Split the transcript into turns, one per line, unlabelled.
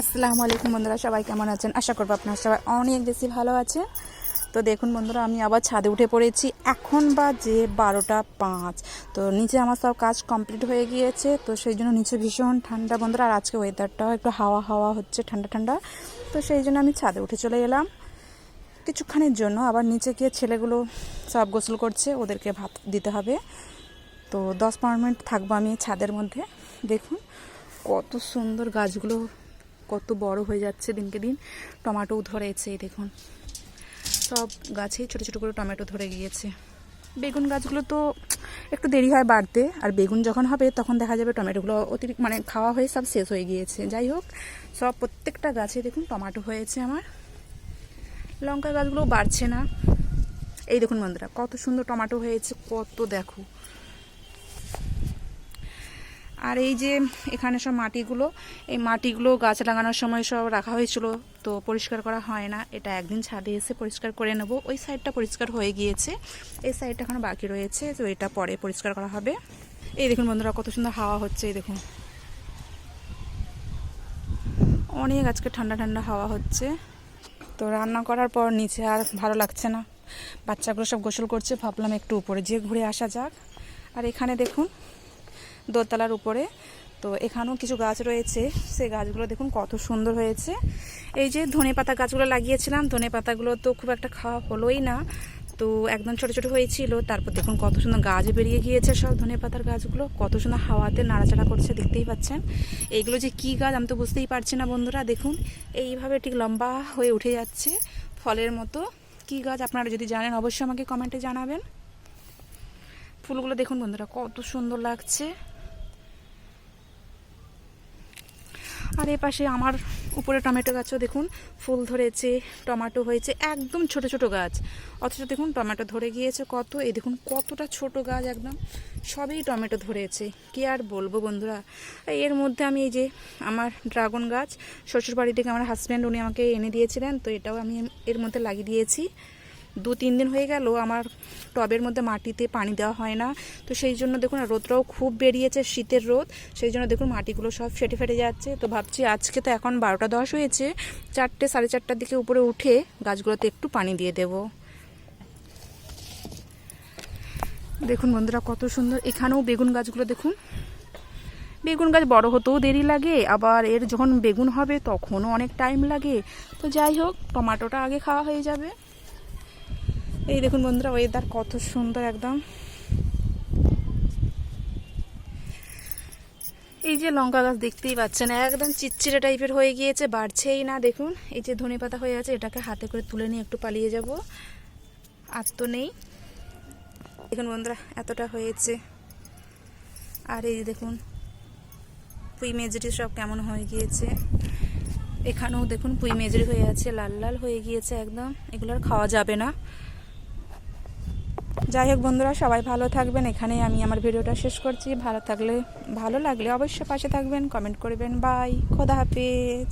আসসালামু আলাইকুম বন্ধুরা, সবাই কেমন আছেন? আশা করব আপনারা সবাই অনেক বেশি ভালো আছেন। তো দেখুন বন্ধুরা, আমি আবার ছাদে উঠে পড়েছি। এখন বাজে 12টা 5। তো নিচে আমার সব কাজ কমপ্লিট হয়ে গিয়েছে, তো সেই জন্য নিচে ভীষণ ঠান্ডা বন্ধুরা। আর আজকে ওয়েদারটাও একটু হাওয়া হাওয়া হচ্ছে, ঠান্ডা ঠান্ডা। তো সেই জন্য আমি ছাদে উঠে চলে এলাম কিছুক্ষণের জন্য। আবার নিচে গিয়ে ছেলেগুলো সব গোসল করছে, ওদেরকে ভাত দিতে হবে। তো 10-15 মিনিট থাকবো আমি ছাদের মধ্যে। দেখুন কত সুন্দর গাছগুলো, কত বড় হয়ে যাচ্ছে দিনকে দিন। টমেটোও ধরেছে, এই দেখুন সব গাছেই ছোটো ছোটো করে টমেটো ধরে গিয়েছে। বেগুন গাছগুলো তো একটু দেরি হয় বাড়তে, আর বেগুন যখন হবে তখন দেখা যাবে টমেটোগুলো অতিরিক্ত খাওয়া হয়ে সব শেষ হয়ে গিয়েছে। যাই হোক, সব প্রত্যেকটা গাছে দেখুন টমেটো হয়েছে আমার। লঙ্কা গাছগুলো বাড়ছে না। এই দেখুন বন্ধুরা, কত সুন্দর টমেটো হয়েছে, কত দেখো। আর এই যে এখানে সব মাটিগুলো, এই মাটিগুলো গাছ লাগানোর সময় সব রাখা হয়েছিল, তো পরিষ্কার করা হয় না। এটা একদিন ছাদে এসে পরিষ্কার করে নেব। ওই সাইডটা পরিষ্কার হয়ে গিয়েছে, এই সাইডটা এখন বাকি রয়েছে, তো এটা পরে পরিষ্কার করা হবে। এই দেখুন বন্ধুরা, কত সুন্দর হাওয়া হচ্ছে। এই দেখুন অনেক আজকে ঠান্ডা ঠান্ডা হাওয়া হচ্ছে। তো রান্না করার পর নিচে আর ভালো লাগছে না, বাচ্চাগুলো সব গোসল করছে, ভাবলাম একটু উপরে যেয়ে ঘুরে আসা যাক। আর এখানে দেখুন দোতলার উপরে, তো এখানেও কিছু গাছ রয়েছে, সেই গাছগুলো দেখুন কত সুন্দর হয়েছে। এই যে ধনেপাতা গাছগুলো লাগিয়েছিলাম, ধনেপাতাগুলো তো খুব একটা খাওয়া হলোই না, তো একদম ছোট ছোট হয়েছিল। তারপর দেখুন কত সুন্দর গাছ বেরিয়ে গিয়েছে, সব ধনেপাতার গাছগুলো কত সুন্দর হাওয়াতে নাড়াচাড়া করছে, দেখতেই পাচ্ছেন। এইগুলো যে কী গাছ আমি তো বুঝতেই পারছি না বন্ধুরা। দেখুন এইভাবে ঠিক লম্বা হয়ে উঠে যাচ্ছে ফলের মতো। কী গাছ আপনারা যদি জানেন অবশ্যই আমাকে কমেন্টে জানাবেন। ফুলগুলো দেখুন বন্ধুরা, কত সুন্দর লাগছে। আর এ পাশে আমার উপরে টমেটো গাছও দেখুন ফুল ধরেছে, টমেটো হয়েছে, একদম ছোট ছোট গাছ, অথচ দেখুন টমেটো ধরে গিয়েছে কত। এই দেখুন কতটা ছোট গাছ, একদম সবই টমেটো ধরেছে। কি আর বলবো বন্ধুরা। এর মধ্যে আমি এই যে আমার ড্রাগন গাছ শ্বশুর বাড়ি থেকে আমার হাজব্যান্ড উনি আমাকে এনে দিয়েছিলেন, তো এটাও আমি এর মধ্যে লাগিয়ে দিয়েছি। 2-3 দিন হয়ে গেল আমার টবের মধ্যে মাটিতে পানি দেওয়া হয় না, তো সেই জন্য দেখুন রোদটাও খুব বেরিয়েছে, শীতের রোদ, সেই জন্য দেখুন মাটিগুলো সব ফেটে ফেটে যাচ্ছে। তো ভাবছি আজকে তো এখন 12টা 10 হয়েছে, 4-4:30টার দিকে উপরে উঠে গাছগুলোতে একটু পানি দিয়ে দেব। দেখুন বন্ধুরা কত সুন্দর। এখানেও বেগুন গাছগুলো দেখুন, বেগুন গাছ বড় হতেও দেরি লাগে, আবার এর যখন বেগুন হবে তখনও অনেক টাইম লাগে। তো যাই হোক, টমেটোটা আগে খাওয়া হয়ে যাবে। এই দেখুন বন্ধুরা, ওয়েদার কত সুন্দর একদম। এই যে লঙ্কা গাছ দেখতেই পাচ্ছেন, একদম চিটচিটে টাইপের হয়ে গিয়েছে, বাড়ছেই না। দেখুন এই যে ধনেপাতা হয়ে আছে, এটাকে হাতে করে তুলে নিয়ে একটু পালিয়ে যাব, আর তো নেই। দেখুন বন্ধুরা এতটা হয়েছে। আর এই দেখুন পুঁই মেজরি সব কেমন হয়ে গিয়েছে। এখানেও দেখুন পুঁই মেজরি হয়ে আছে, লাল লাল হয়ে গিয়েছে একদম, এগুলো আর খাওয়া যাবে না। যাই হোক বন্ধুরা, সবাই ভালো থাকবেন। এখানেই আমি আমার ভিডিওটা শেষ করছি। ভালো লাগলে অবশ্যই পাশে থাকবেন, কমেন্ট করবেন। বাই, খোদা হাফেজ।